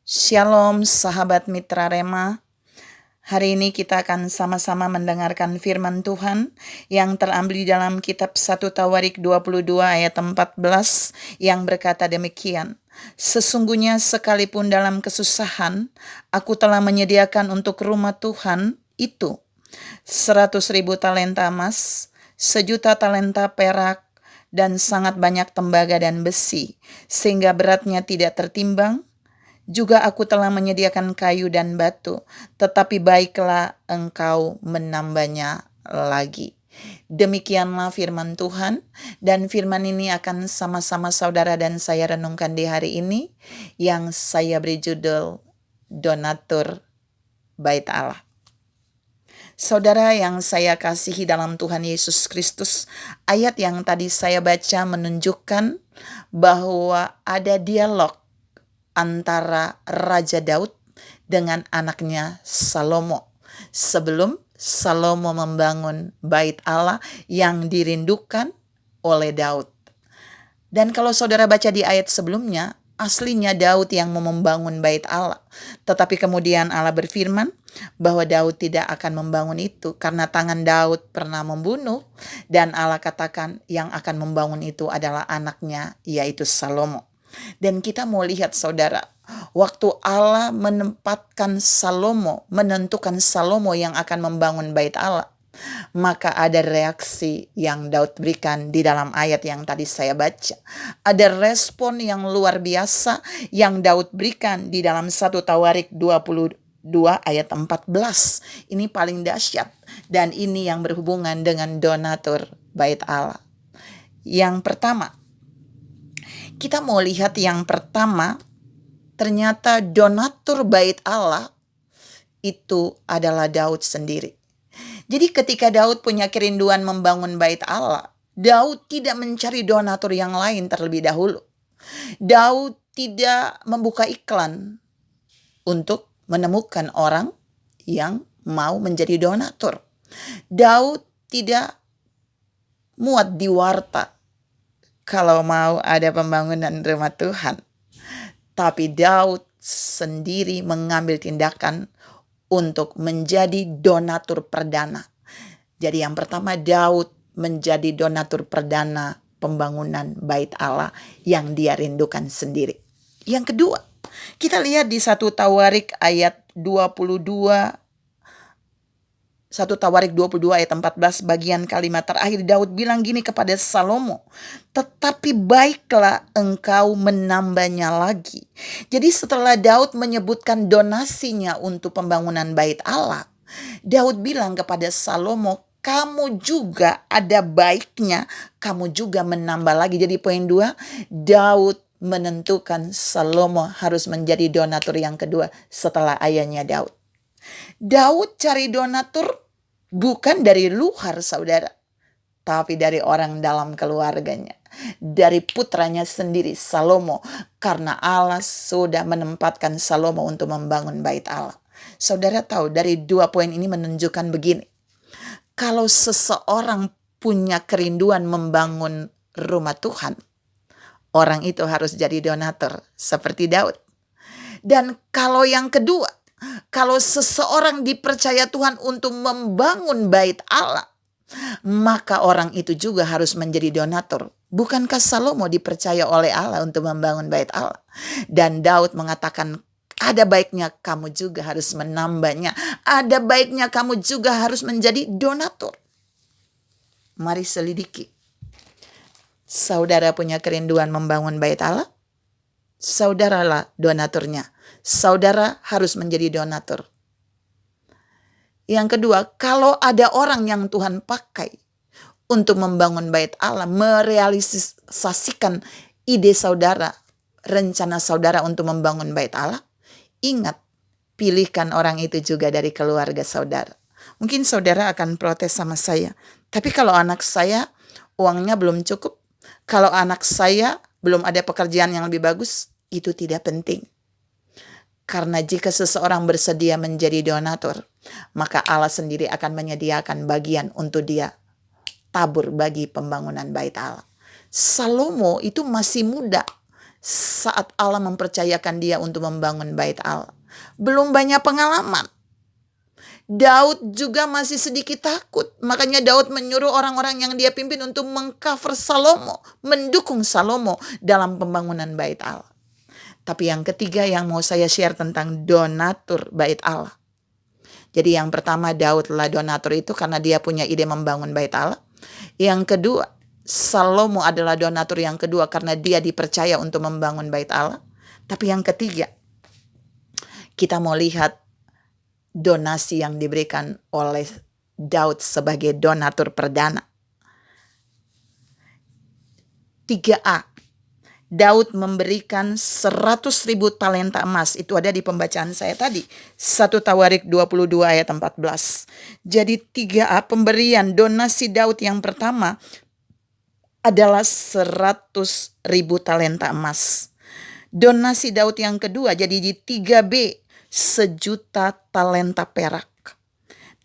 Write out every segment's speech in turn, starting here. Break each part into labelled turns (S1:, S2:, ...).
S1: Shalom sahabat Mitra Rema. Hari ini kita akan sama-sama mendengarkan firman Tuhan yang terambil di dalam kitab 1 Tawarik 22 ayat 14 yang berkata demikian. Sesungguhnya sekalipun dalam kesusahan, aku telah menyediakan untuk rumah Tuhan itu 100.000 talenta emas, 1.000.000 talenta perak, dan sangat banyak tembaga dan besi, sehingga beratnya tidak tertimbang. Juga aku telah menyediakan kayu dan batu, tetapi baiklah engkau menambahnya lagi. Demikianlah firman Tuhan, dan firman ini akan sama-sama saudara dan saya renungkan di hari ini, yang saya beri judul Donatur Bait Allah. Saudara yang saya kasihi dalam Tuhan Yesus Kristus, ayat yang tadi saya baca menunjukkan bahwa ada dialog antara Raja Daud dengan anaknya Salomo sebelum Salomo membangun bait Allah yang dirindukan oleh Daud. Dan kalau saudara baca di ayat sebelumnya, aslinya Daud yang mau membangun bait Allah. Tetapi kemudian Allah berfirman bahwa Daud tidak akan membangun itu karena tangan Daud pernah membunuh, dan Allah katakan yang akan membangun itu adalah anaknya, yaitu Salomo. Dan kita mau lihat saudara, waktu Allah menempatkan Salomo, menentukan Salomo yang akan membangun bait Allah, maka ada reaksi yang Daud berikan di dalam ayat yang tadi saya baca. Ada respon yang luar biasa yang Daud berikan di dalam 1 Tawarik 22 ayat 14. Ini paling dahsyat, dan ini yang berhubungan dengan donatur bait Allah. Yang pertama, kita mau lihat yang pertama, ternyata donatur bait Allah itu adalah Daud sendiri. Jadi ketika Daud punya kerinduan membangun bait Allah, Daud tidak mencari donatur yang lain terlebih dahulu. Daud tidak membuka iklan untuk menemukan orang yang mau menjadi donatur. Daud tidak muat di warta kalau mau ada pembangunan rumah Tuhan. Tapi Daud sendiri mengambil tindakan untuk menjadi donatur perdana. Jadi yang pertama, Daud menjadi donatur perdana pembangunan bait Allah yang dia rindukan sendiri. Yang kedua, kita lihat di 1 Tawarik ayat 22, 1 Tawarik 22 ayat 14, bagian kalimat terakhir Daud bilang gini kepada Salomo, tetapi baiklah engkau menambahnya lagi. Jadi setelah Daud menyebutkan donasinya untuk pembangunan bait Allah, Daud bilang kepada Salomo, kamu juga ada baiknya, kamu juga menambah lagi. Jadi poin 2, Daud menentukan Salomo harus menjadi donatur yang kedua setelah ayahnya Daud. Daud cari donatur bukan dari luar saudara, tapi dari orang dalam keluarganya, dari putranya sendiri Salomo, karena Allah sudah menempatkan Salomo untuk membangun bait Allah. Saudara tahu dari 2 poin ini menunjukkan begini, kalau seseorang punya kerinduan membangun rumah Tuhan, orang itu harus jadi donatur seperti Daud. Dan kalau yang kedua, kalau seseorang dipercaya Tuhan untuk membangun bait Allah, maka orang itu juga harus menjadi donatur. Bukankah Salomo dipercaya oleh Allah untuk membangun bait Allah? Dan Daud mengatakan, ada baiknya kamu juga harus menambahnya. Ada baiknya kamu juga harus menjadi donatur. Mari selidiki. Saudara punya kerinduan membangun bait Allah? Saudaralah donaturnya. Saudara harus menjadi donatur. Yang kedua, kalau ada orang yang Tuhan pakai untuk membangun bait Allah, merealisasikan ide saudara, rencana saudara untuk membangun bait Allah, ingat, pilihkan orang itu juga dari keluarga saudara. Mungkin saudara akan protes sama saya, tapi kalau anak saya uangnya belum cukup, kalau anak saya belum ada pekerjaan yang lebih bagus, itu tidak penting. Karena jika seseorang bersedia menjadi donatur, maka Allah sendiri akan menyediakan bagian untuk dia tabur bagi pembangunan bait Allah. Salomo itu masih muda. saat Allah mempercayakan dia untuk membangun bait Allah. Belum banyak pengalaman. Daud juga masih sedikit takut. Makanya Daud menyuruh orang-orang yang dia pimpin untuk mengcover Salomo, mendukung Salomo dalam pembangunan bait Allah. Tapi yang ketiga yang mau saya share tentang donatur bait Allah. Jadi yang pertama, Daud adalah donatur itu karena dia punya ide membangun bait Allah. Yang kedua, Salomo adalah donatur yang kedua karena dia dipercaya untuk membangun bait Allah. Tapi yang ketiga, kita mau lihat donasi yang diberikan oleh Daud sebagai donatur perdana. 3A, Daud memberikan 100.000 talenta emas. Itu ada di pembacaan saya tadi. 1 Tawarik 22 ayat 14. Jadi 3A, pemberian donasi Daud yang pertama adalah 100.000 talenta emas. Donasi Daud yang kedua, jadi di 3B, 1.000.000 talenta perak.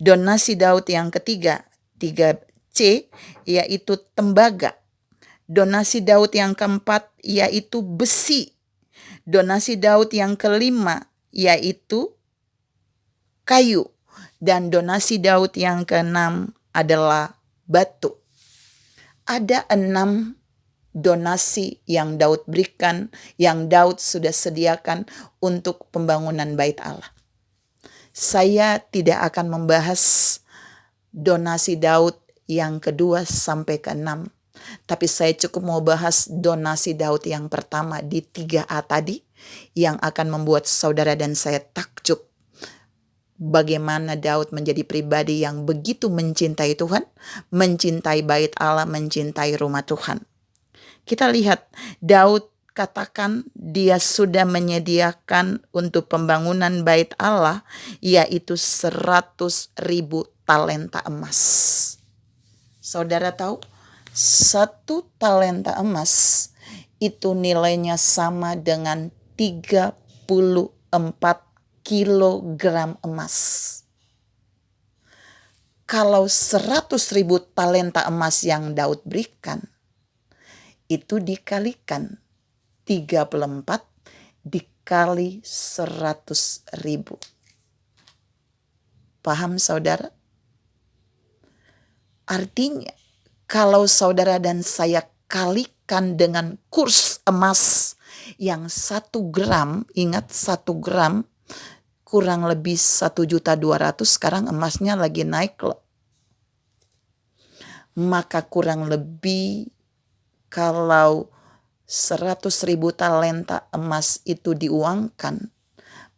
S1: Donasi Daud yang ketiga, 3C, yaitu tembaga. Donasi Daud yang keempat yaitu besi. Donasi Daud yang kelima yaitu kayu. Dan donasi Daud yang keenam adalah batu. Ada 6 donasi yang Daud berikan, yang Daud sudah sediakan untuk pembangunan bait Allah. Saya tidak akan membahas donasi Daud yang kedua sampai ke-6. Tapi saya cukup mau bahas donasi Daud yang pertama di 3A tadi, yang akan membuat saudara dan saya takjub bagaimana Daud menjadi pribadi yang begitu mencintai Tuhan, mencintai bait Allah, mencintai rumah Tuhan. Kita lihat Daud katakan dia sudah menyediakan untuk pembangunan bait Allah yaitu 100.000 talenta emas. Saudara tahu, 1 talenta emas itu nilainya sama dengan 34 kilogram emas. Kalau 100.000 talenta emas yang Daud berikan, itu dikalikan 34 dikali 100.000. Paham saudara? Artinya kalau saudara dan saya kalikan dengan kurs emas yang 1 gram, ingat 1 gram kurang lebih 1.200.000, sekarang emasnya lagi naik loh. Maka kurang lebih kalau 100.000 talenta emas itu diuangkan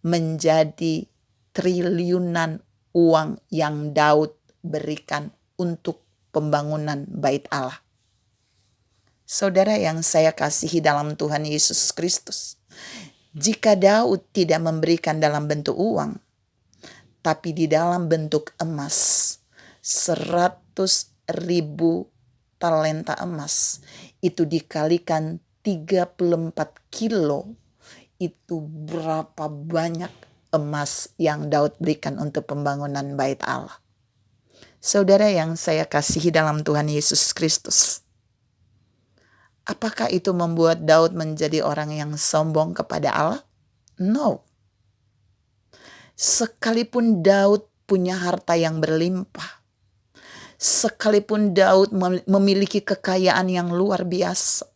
S1: menjadi triliunan uang yang Daud berikan untuk pembangunan bait Allah. Saudara yang saya kasihi dalam Tuhan Yesus Kristus, jika Daud tidak memberikan dalam bentuk uang, tapi di dalam bentuk emas, 100.000 talenta emas itu dikalikan 34 kilo, itu berapa banyak emas yang Daud berikan untuk pembangunan bait Allah. Saudara yang saya kasihi dalam Tuhan Yesus Kristus, apakah itu membuat Daud menjadi orang yang sombong kepada Allah? No. Sekalipun Daud punya harta yang berlimpah, sekalipun Daud memiliki kekayaan yang luar biasa,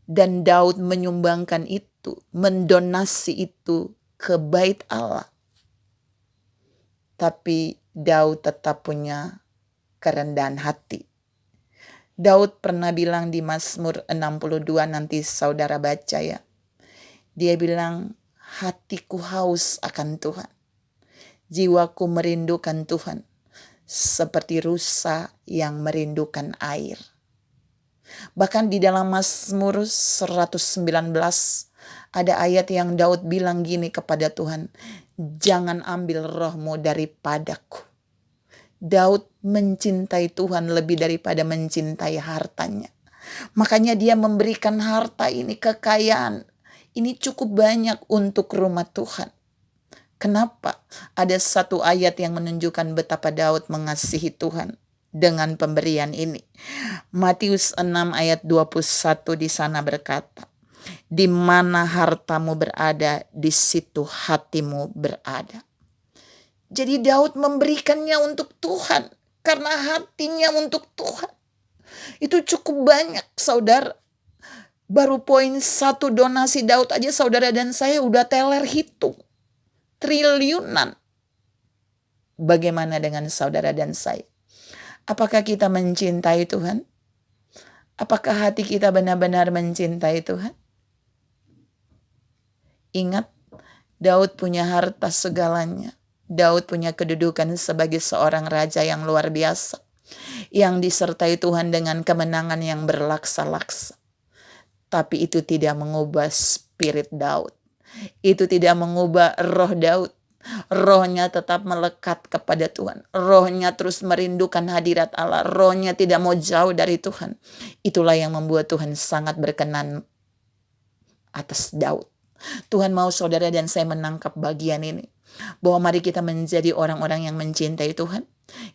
S1: dan Daud menyumbangkan itu, mendonasi itu ke bait Allah, tapi Daud tetap punya kerendahan hati. Daud pernah bilang di Mazmur 62, nanti saudara baca ya. Dia bilang, hatiku haus akan Tuhan, jiwaku merindukan Tuhan, seperti rusa yang merindukan air. Bahkan di dalam Mazmur 119 ada ayat yang Daud bilang gini kepada Tuhan, jangan ambil rohmu daripadaku. Daud mencintai Tuhan lebih daripada mencintai hartanya. Makanya dia memberikan harta ini, kekayaan ini cukup banyak untuk rumah Tuhan. Kenapa? Ada satu ayat yang menunjukkan betapa Daud mengasihi Tuhan. dengan pemberian ini. Matius 6 ayat 21 di sana berkata, di mana hartamu berada, di situ hatimu berada. Jadi Daud memberikannya untuk Tuhan karena hatinya untuk Tuhan. Itu cukup banyak, saudara. Baru poin 1 donasi Daud aja saudara dan saya udah teler hitung. Triliunan. Bagaimana dengan saudara dan saya? Apakah kita mencintai Tuhan? Apakah hati kita benar-benar mencintai Tuhan? Ingat, Daud punya harta segalanya. Daud punya kedudukan sebagai seorang raja yang luar biasa, yang disertai Tuhan dengan kemenangan yang berlaksa-laksa. Tapi itu tidak mengubah spirit Daud. Itu tidak mengubah roh Daud. Rohnya tetap melekat kepada Tuhan. Rohnya terus merindukan hadirat Allah. Rohnya tidak mau jauh dari Tuhan. Itulah yang membuat Tuhan sangat berkenan atas Daud. Tuhan mau saudara dan saya menangkap bagian ini. Bahwa mari kita menjadi orang-orang yang mencintai Tuhan.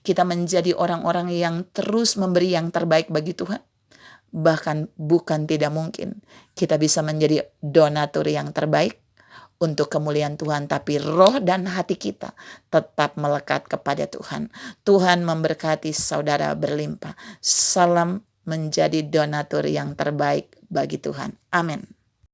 S1: Kita menjadi orang-orang yang terus memberi yang terbaik bagi Tuhan. Bahkan bukan tidak mungkin kita bisa menjadi donatur yang terbaik untuk kemuliaan Tuhan, tapi roh dan hati kita tetap melekat kepada Tuhan. Tuhan memberkati saudara berlimpah. Salam menjadi donatur yang terbaik bagi Tuhan. Amin.